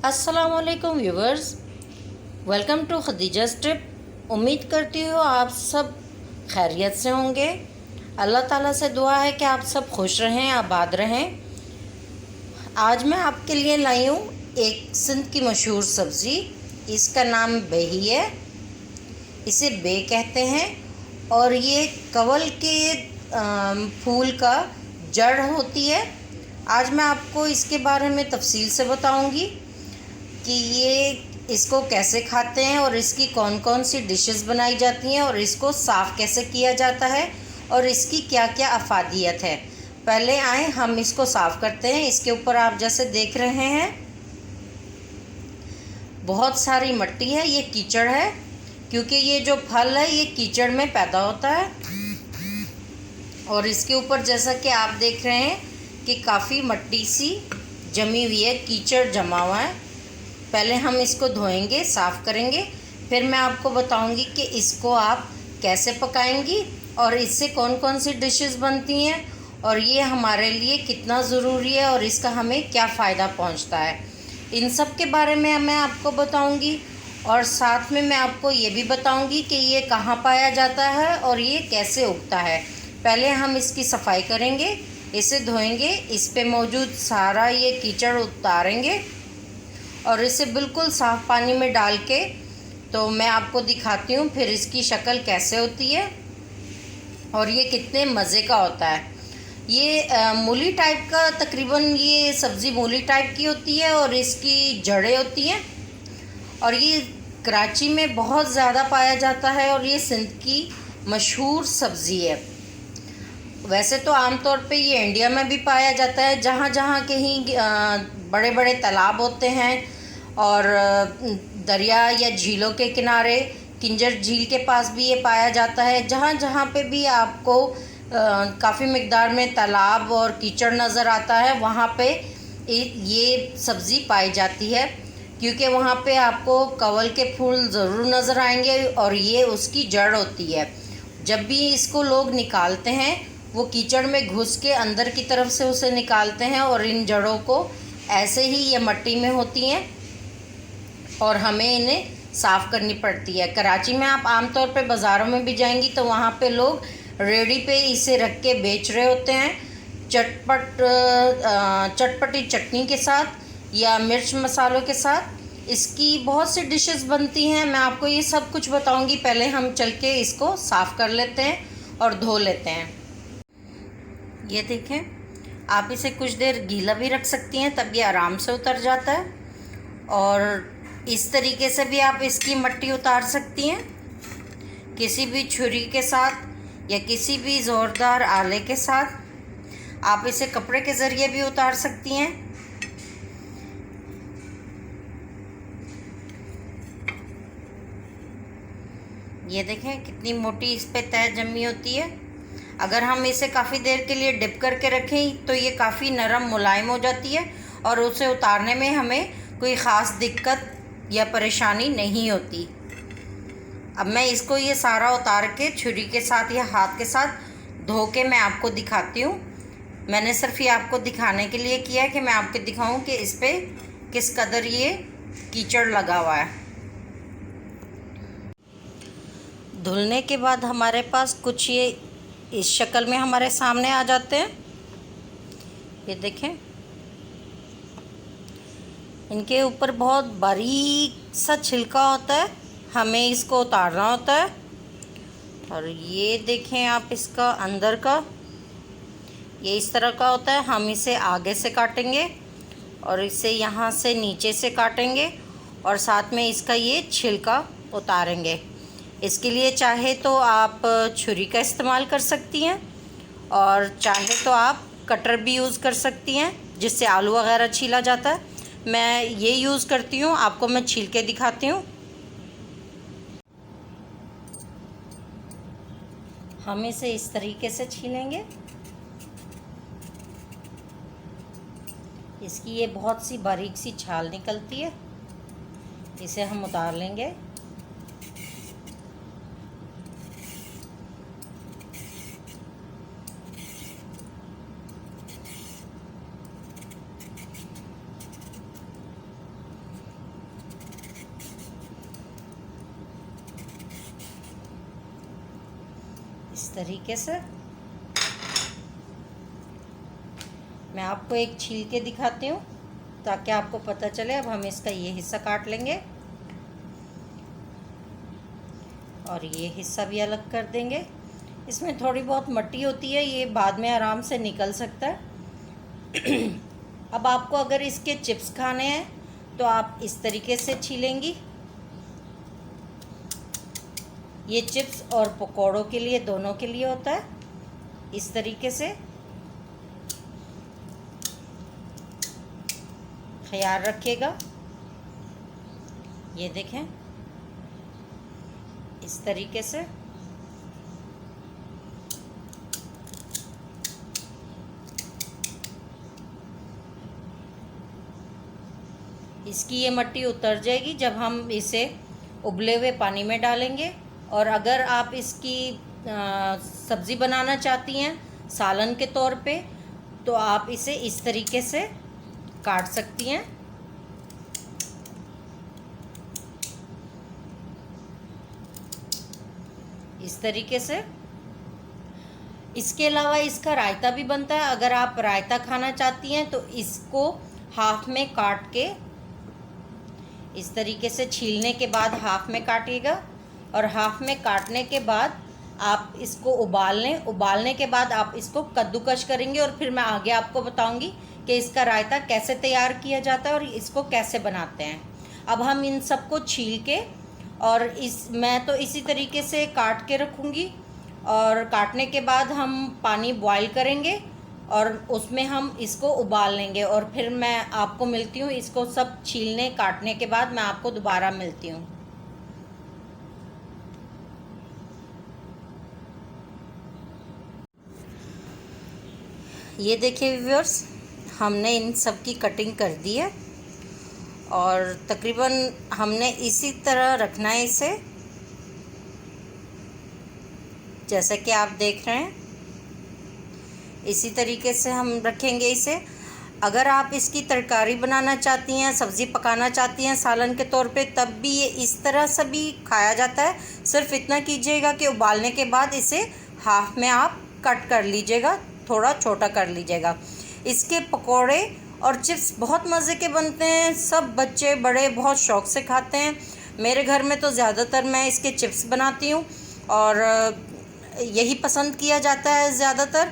अस्सलामुअलैकुम viewers, welcome to खदीजा's trip. उम्मीद करती हूँ आप सब खैरियत से होंगे। अल्लाह ताला से दुआ है कि आप सब खुश रहें, आबाद रहें। आज मैं आपके लिए लाई हूँ एक सिंध की मशहूर सब्ज़ी। इसका नाम बेही है, इसे बे कहते हैं। और ये कवल के फूल का जड़ होती है। आज मैं आपको इसके बारे में तफसील से बताऊंगी कि इसको कैसे खाते हैं और इसकी कौन कौन सी डिशेस बनाई जाती हैं और इसको साफ़ कैसे किया जाता है और इसकी क्या क्या अफादियत है। पहले आए हम इसको साफ़ करते हैं। इसके ऊपर आप जैसे देख रहे हैं बहुत सारी मिट्टी है, ये कीचड़ है, क्योंकि ये जो फल है ये कीचड़ में पैदा होता है। और इसके ऊपर जैसा कि आप देख रहे हैं कि काफ़ी मिट्टी सी जमी हुई है, कीचड़ जमा हुआ है। पहले हम इसको धोएंगे, साफ़ करेंगे, फिर मैं आपको बताऊंगी कि इसको आप कैसे पकाएंगी और इससे कौन कौन सी डिशेस बनती हैं और ये हमारे लिए कितना ज़रूरी है और इसका हमें क्या फ़ायदा पहुंचता है। इन सब के बारे में मैं आपको बताऊंगी और साथ में मैं आपको ये भी बताऊंगी कि ये कहाँ पाया जाता है और ये कैसे उगता है। पहले हम इसकी सफाई करेंगे, इसे धोएंगे, इस पे मौजूद सारा ये कीचड़ उतारेंगे और इसे बिल्कुल साफ़ पानी में डाल के तो मैं आपको दिखाती हूँ फिर इसकी शक्ल कैसे होती है और ये कितने मज़े का होता है। ये मूली टाइप का, तकरीबन ये सब्ज़ी मूली टाइप की होती है और इसकी जड़ें होती हैं और ये कराची में बहुत ज़्यादा पाया जाता है और ये सिंध की मशहूर सब्ज़ी है। वैसे तो आमतौर पे ये इंडिया में भी पाया जाता है, जहाँ जहाँ कहीं बड़े बड़े तालाब होते हैं और दरिया या झीलों के किनारे, किंजर झील के पास भी ये पाया जाता है। जहाँ जहाँ पे भी आपको काफ़ी मिकदार में तालाब और कीचड़ नज़र आता है वहाँ पे ये सब्ज़ी पाई जाती है, क्योंकि वहाँ पे आपको कवल के फूल ज़रूर नज़र आएंगे और ये उसकी जड़ होती है। जब भी इसको लोग निकालते हैं वो कीचड़ में घुस के अंदर की तरफ से उसे निकालते हैं और इन जड़ों को ऐसे ही ये मिट्टी में होती हैं और हमें इन्हें साफ़ करनी पड़ती है। कराची में आप आमतौर पे बाज़ारों में भी जाएंगी तो वहाँ पे लोग रेडी पे इसे रख के बेच रहे होते हैं, चटपटी चटनी के साथ या मिर्च मसालों के साथ। इसकी बहुत सी डिशेस बनती हैं, मैं आपको ये सब कुछ बताऊंगी। पहले हम चल के इसको साफ़ कर लेते हैं और धो लेते हैं। ये देखें, आप इसे कुछ देर गीला भी रख सकती हैं, तब ये आराम से उतर जाता है। और इस तरीके से भी आप इसकी मिट्टी उतार सकती हैं, किसी भी छुरी के साथ या किसी भी ज़ोरदार आले के साथ। आप इसे कपड़े के ज़रिए भी उतार सकती हैं। ये देखें कितनी मोटी इस पे तह जमी होती है। अगर हम इसे काफ़ी देर के लिए डिप करके रखें तो ये काफ़ी नरम मुलायम हो जाती है और उसे उतारने में हमें कोई ख़ास दिक्कत या परेशानी नहीं होती। अब मैं इसको ये सारा उतार के छुरी के साथ या हाथ के साथ धो के मैं आपको दिखाती हूँ। मैंने सिर्फ ये आपको दिखाने के लिए किया है कि मैं आपको दिखाऊं कि इस पे किस कदर ये कीचड़ लगा हुआ है। धुलने के बाद हमारे पास कुछ ये इस शक्ल में हमारे सामने आ जाते हैं। ये देखें, इनके ऊपर बहुत बारीक सा छिलका होता है, हमें इसको उतारना होता है। और ये देखें आप, इसका अंदर का ये इस तरह का होता है। हम इसे आगे से काटेंगे और इसे यहाँ से नीचे से काटेंगे और साथ में इसका ये छिलका उतारेंगे। इसके लिए चाहे तो आप छुरी का इस्तेमाल कर सकती हैं और चाहे तो आप कटर भी यूज़ कर सकती हैं, जिससे आलू वगैरह छीला जाता है। मैं ये यूज़ करती हूँ, आपको मैं छील के दिखाती हूँ। हम इसे इस तरीके से छीलेंगे। इसकी ये बहुत सी बारीक सी छाल निकलती है, इसे हम उतार लेंगे। तरीके से। मैं आपको एक छील के दिखाती हूँ ताकि आपको पता चले। अब हम इसका ये हिस्सा काट लेंगे और ये हिस्सा भी अलग कर देंगे। इसमें थोड़ी बहुत मट्टी होती है, ये बाद में आराम से निकल सकता है। अब आपको अगर इसके चिप्स खाने हैं तो आप इस तरीके से छीलेंगी। ये चिप्स और पकौड़ों के लिए, दोनों के लिए होता है। इस तरीके से ख्याल रखिएगा। ये देखें, इस तरीके से। इसकी ये मट्टी उतर जाएगी जब हम इसे उबले हुए पानी में डालेंगे। और अगर आप इसकी सब्ज़ी बनाना चाहती हैं सालन के तौर पे, तो आप इसे इस तरीके से काट सकती हैं। इस तरीके से। इसके अलावा इसका रायता भी बनता है। अगर आप रायता खाना चाहती हैं तो इसको हाफ में काट के, इस तरीके से छीलने के बाद हाफ में काटिएगा और हाफ में काटने के बाद आप इसको उबाल लें। उबालने के बाद आप इसको कद्दूकश करेंगे और फिर मैं आगे आपको बताऊंगी कि इसका रायता कैसे तैयार किया जाता है और इसको कैसे बनाते हैं। अब हम इन सबको छील के, और मैं तो इसी तरीके से काट के रखूँगी। और काटने के बाद हम पानी बॉईल करेंगे और उसमें हम इसको उबाल लेंगे। और फिर मैं आपको मिलती हूँ, इसको सब छीलने काटने के बाद मैं आपको दोबारा मिलती हूँ। ये देखिए व्यूअर्स, हमने इन सब की कटिंग कर दी है और तकरीबन हमने इसी तरह रखना है इसे, जैसे कि आप देख रहे हैं। इसी तरीके से हम रखेंगे इसे। अगर आप इसकी तरकारी बनाना चाहती हैं, सब्ज़ी पकाना चाहती हैं सालन के तौर पे, तब भी ये इस तरह से भी खाया जाता है। सिर्फ इतना कीजिएगा कि उबालने के बाद इसे हाफ में आप कट कर लीजिएगा, थोड़ा छोटा कर लीजिएगा। इसके पकोड़े और चिप्स बहुत मज़े के बनते हैं। सब बच्चे बड़े बहुत शौक़ से खाते हैं। मेरे घर में तो ज़्यादातर मैं इसके चिप्स बनाती हूँ और यही पसंद किया जाता है ज़्यादातर।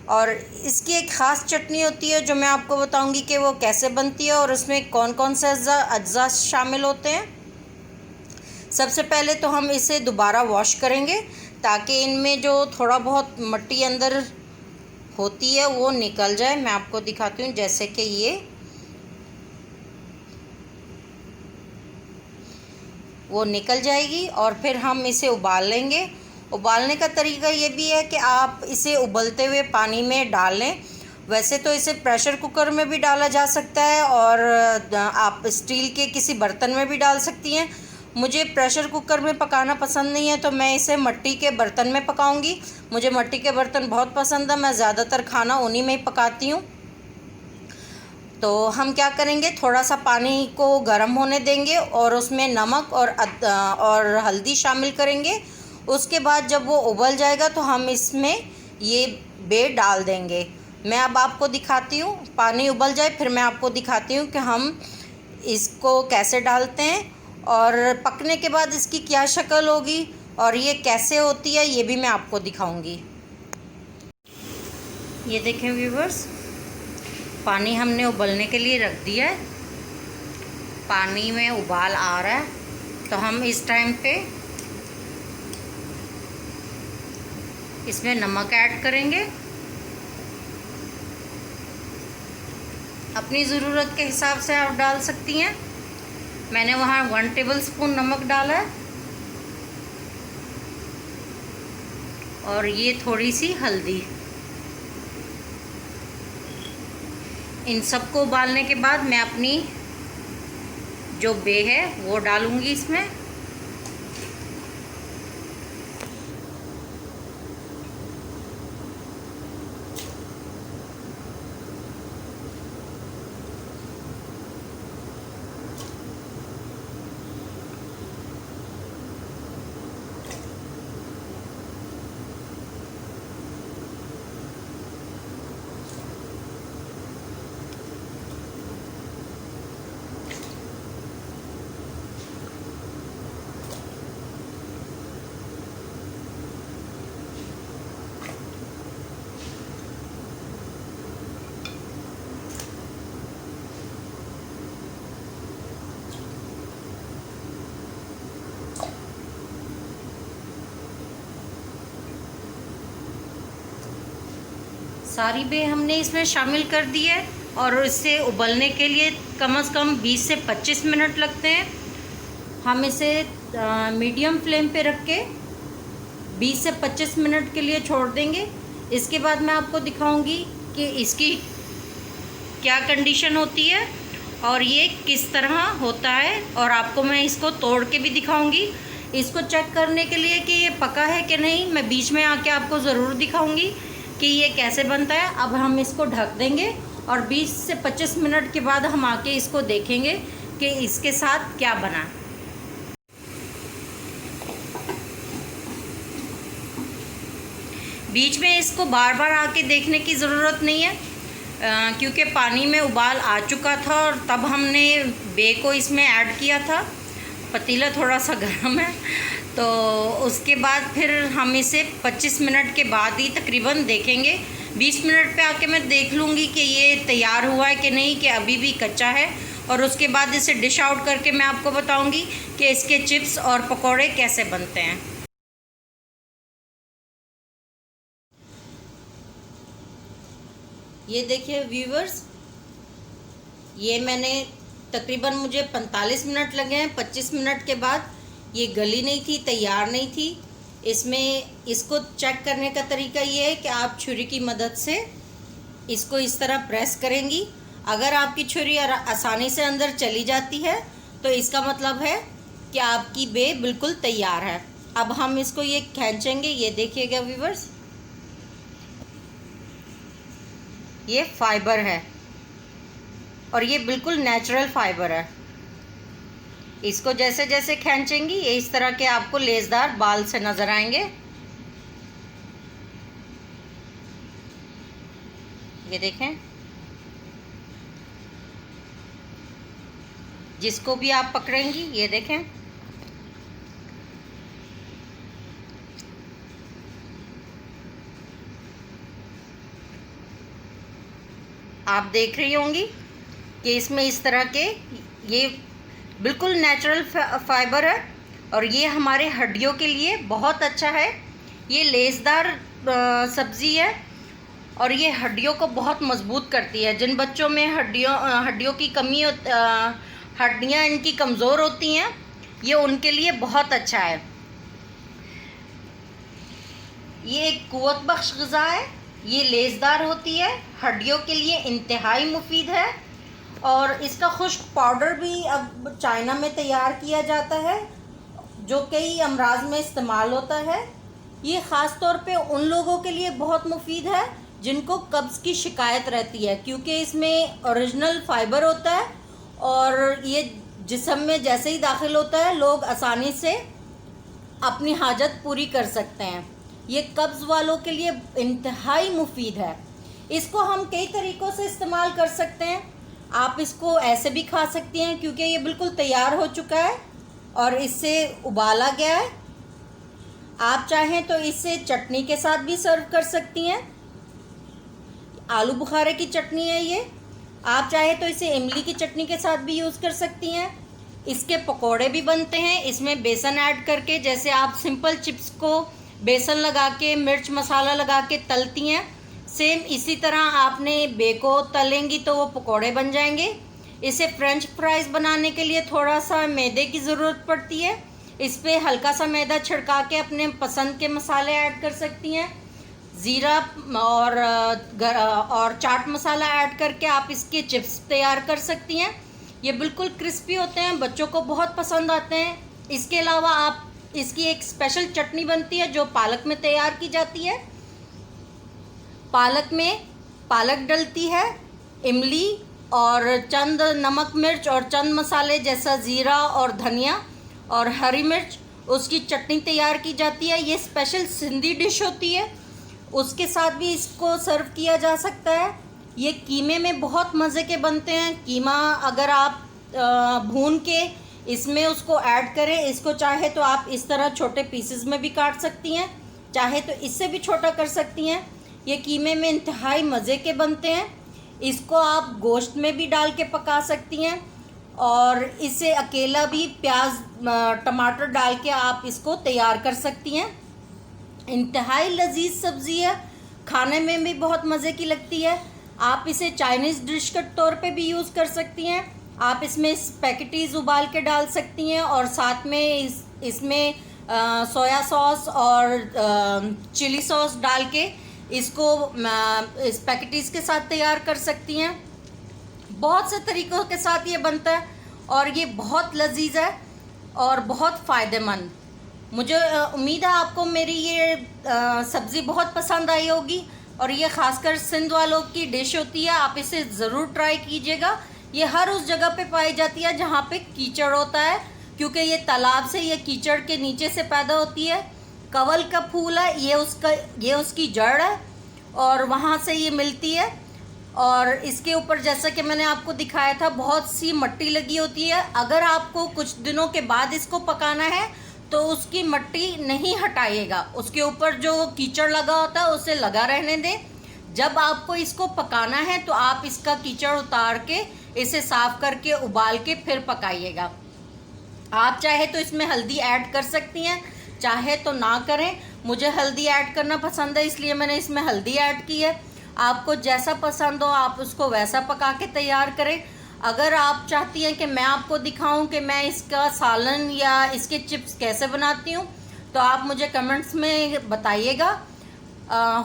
और इसकी एक ख़ास चटनी होती है जो मैं आपको बताऊंगी कि वो कैसे बनती है और उसमें कौन कौन से अज्जा शामिल होते हैं। सबसे पहले तो हम इसे दोबारा वॉश करेंगे ताकि इनमें जो थोड़ा बहुत मिट्टी अंदर होती है वो निकल जाए। मैं आपको दिखाती हूँ, जैसे कि ये वो निकल जाएगी और फिर हम इसे उबाल लेंगे। उबालने का तरीका ये भी है कि आप इसे उबलते हुए पानी में डालें। वैसे तो इसे प्रेशर कुकर में भी डाला जा सकता है और आप स्टील के किसी बर्तन में भी डाल सकती हैं। मुझे प्रेशर कुकर में पकाना पसंद नहीं है तो मैं इसे मिट्टी के बर्तन में पकाऊंगी। मुझे मिट्टी के बर्तन बहुत पसंद है, मैं ज़्यादातर खाना उन्हीं में ही पकाती हूँ। तो हम क्या करेंगे, थोड़ा सा पानी को गर्म होने देंगे और उसमें नमक और हल्दी शामिल करेंगे। उसके बाद जब वो उबल जाएगा तो हम इसमें ये बेर डाल देंगे। मैं अब आपको दिखाती हूँ, पानी उबल जाए फिर मैं आपको दिखाती हूँ कि हम इसको कैसे डालते हैं और पकने के बाद इसकी क्या शक्ल होगी और ये कैसे होती है ये भी मैं आपको दिखाऊंगी। ये देखें व्यूवर्स, पानी हमने उबलने के लिए रख दिया है। पानी में उबाल आ रहा है तो हम इस टाइम पे इसमें नमक ऐड करेंगे। अपनी ज़रूरत के हिसाब से आप डाल सकती हैं। मैंने वहाँ 1 टेबलस्पून नमक डाला है और ये थोड़ी सी हल्दी। इन सबको उबालने के बाद मैं अपनी जो बे है वो डालूंगी इसमें। सारी बे हमने इसमें शामिल कर दी है और इसे उबलने के लिए कम से कम 20 से 25 मिनट लगते हैं। हम इसे मीडियम फ्लेम पे रख के 20 से 25 मिनट के लिए छोड़ देंगे। इसके बाद मैं आपको दिखाऊंगी कि इसकी क्या कंडीशन होती है और ये किस तरह होता है, और आपको मैं इसको तोड़ के भी दिखाऊंगी। इसको चेक करने के लिए कि ये पका है कि नहीं, मैं बीच में आके आपको ज़रूर दिखाऊंगी कि ये कैसे बनता है। अब हम इसको ढक देंगे और 20 से 25 मिनट के बाद हम आके इसको देखेंगे कि इसके साथ क्या बना। बीच में इसको बार बार आके देखने की ज़रूरत नहीं है, क्योंकि पानी में उबाल आ चुका था और तब हमने बे को इसमें ऐड किया था। पतीला थोड़ा सा गर्म है, तो उसके बाद फिर हम इसे 25 मिनट के बाद ही तकरीबन देखेंगे। 20 मिनट पे आके मैं देख लूँगी कि ये तैयार हुआ है कि नहीं, कि अभी भी कच्चा है, और उसके बाद इसे डिश आउट करके मैं आपको बताऊँगी कि इसके चिप्स और पकौड़े कैसे बनते हैं। ये देखिए व्यूवर्स, ये मैंने तकरीबन मुझे 45 मिनट लगे हैं। 25 मिनट के बाद ये गली नहीं थी, तैयार नहीं थी। इसमें इसको चेक करने का तरीका ये है कि आप छुरी की मदद से इसको इस तरह प्रेस करेंगी। अगर आपकी छुरी आसानी से अंदर चली जाती है तो इसका मतलब है कि आपकी बे बिल्कुल तैयार है। अब हम इसको ये खींचेंगे, ये देखिएगा व्यूवर्स, ये फाइबर है और ये बिल्कुल नेचुरल फाइबर है। इसको जैसे जैसे खींचेंगी ये इस तरह के आपको लेसदार बाल से नज़र आएंगे। ये देखें, जिसको भी आप पकड़ेंगी ये देखें, आप देख रही होंगी कि इसमें इस तरह के ये बिल्कुल नेचुरल फाइबर है और ये हमारे हड्डियों के लिए बहुत अच्छा है। ये लेसदार सब्ज़ी है और ये हड्डियों को बहुत मजबूत करती है। जिन बच्चों में हड्डियों की कमी हड्डियाँ इनकी कमज़ोर होती हैं, ये उनके लिए बहुत अच्छा है। ये एक कुव्वत बख्श ग़िज़ा है, ये लेसदार होती है, हड्डियों के लिए इंतहाई मुफीद है। और इसका खुश्क पाउडर भी अब चाइना में तैयार किया जाता है, जो कई अमराज में इस्तेमाल होता है। ये ख़ास तौर पे उन लोगों के लिए बहुत मुफीद है जिनको कब्ज़ की शिकायत रहती है, क्योंकि इसमें ओरिजिनल फाइबर होता है और ये जिस्म में जैसे ही दाखिल होता है लोग आसानी से अपनी हाजत पूरी कर सकते हैं। ये कब्ज़ वालों के लिए इंतहाई मुफीद है। इसको हम कई तरीक़ों से इस्तेमाल कर सकते हैं। आप इसको ऐसे भी खा सकती हैं क्योंकि ये बिल्कुल तैयार हो चुका है और इससे उबाला गया है। आप चाहें तो इसे चटनी के साथ भी सर्व कर सकती हैं। आलू बुखारे की चटनी है ये। आप चाहें तो इसे इमली की चटनी के साथ भी यूज़ कर सकती हैं। इसके पकोड़े भी बनते हैं इसमें बेसन ऐड करके। जैसे आप सिंपल चिप्स को बेसन लगा के मिर्च मसाला लगा के तलती हैं, सेम इसी तरह आपने बे को तलेंगी तो वो पकोड़े बन जाएंगे। इसे फ्रेंच फ्राइज़ बनाने के लिए थोड़ा सा मैदे की ज़रूरत पड़ती है। इस पर हल्का सा मैदा छिड़का के अपने पसंद के मसाले ऐड कर सकती हैं। ज़ीरा और चाट मसाला ऐड करके आप इसके चिप्स तैयार कर सकती हैं। ये बिल्कुल क्रिस्पी होते हैं, बच्चों को बहुत पसंद आते हैं। इसके अलावा आप इसकी एक स्पेशल चटनी बनती है जो पालक में तैयार की जाती है। पालक में पालक डलती है, इमली और चंद नमक मिर्च और चंद मसाले जैसा ज़ीरा और धनिया और हरी मिर्च, उसकी चटनी तैयार की जाती है। ये स्पेशल सिंधी डिश होती है, उसके साथ भी इसको सर्व किया जा सकता है। ये कीमे में बहुत मज़े के बनते हैं। कीमा अगर आप भून के इसमें उसको ऐड करें, इसको चाहे तो आप इस तरह छोटे पीसेस में भी काट सकती हैं, चाहे तो इससे भी छोटा कर सकती हैं। ये कीमे में इंतहाई मज़े के बनते हैं। इसको आप गोश्त में भी डाल के पका सकती हैं और इसे अकेला भी प्याज टमाटर डाल के आप इसको तैयार कर सकती हैं। इंतहाई लजीज सब्ज़ी है, खाने में भी बहुत मज़े की लगती है। आप इसे चाइनीज़ डिश के तौर पे भी यूज़ कर सकती हैं। आप इसमें स्पैगेटीज उबाल के डाल सकती हैं और साथ में इसमें सोया सॉस और चिली सॉस डाल के इसको स्पैगेटीज के साथ तैयार कर सकती हैं। बहुत से तरीक़ों के साथ ये बनता है और ये बहुत लजीज है और बहुत फ़ायदेमंद। मुझे उम्मीद है आपको मेरी ये सब्ज़ी बहुत पसंद आई होगी और ये ख़ासकर सिंध वालों की डिश होती है। आप इसे ज़रूर ट्राई कीजिएगा। ये हर उस जगह पे पाई जाती है जहाँ पे कीचड़ होता है, क्योंकि ये तालाब से ये कीचड़ के नीचे से पैदा होती है। कवल का फूल है, ये उसकी जड़ है और वहाँ से ये मिलती है। और इसके ऊपर जैसा कि मैंने आपको दिखाया था बहुत सी मिट्टी लगी होती है। अगर आपको कुछ दिनों के बाद इसको पकाना है तो उसकी मिट्टी नहीं हटाइएगा, उसके ऊपर जो कीचड़ लगा होता है उसे लगा रहने दें। जब आपको इसको पकाना है तो आप इसका कीचड़ उतार के इसे साफ़ करके उबाल के फिर पकाइएगा। आप चाहे तो इसमें हल्दी ऐड कर सकती हैं, चाहे तो ना करें। मुझे हल्दी ऐड करना पसंद है इसलिए मैंने इसमें हल्दी ऐड की है। आपको जैसा पसंद हो आप उसको वैसा पका के तैयार करें। अगर आप चाहती हैं कि मैं आपको दिखाऊं कि मैं इसका सालन या इसके चिप्स कैसे बनाती हूं तो आप मुझे कमेंट्स में बताइएगा।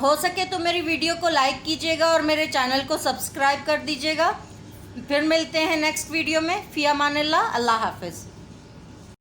हो सके तो मेरी वीडियो को लाइक कीजिएगा और मेरे चैनल को सब्सक्राइब कर दीजिएगा। फिर मिलते हैं नेक्स्ट वीडियो में। फ़ी अमानिल्लाह, अल्लाह हाफ़िज़।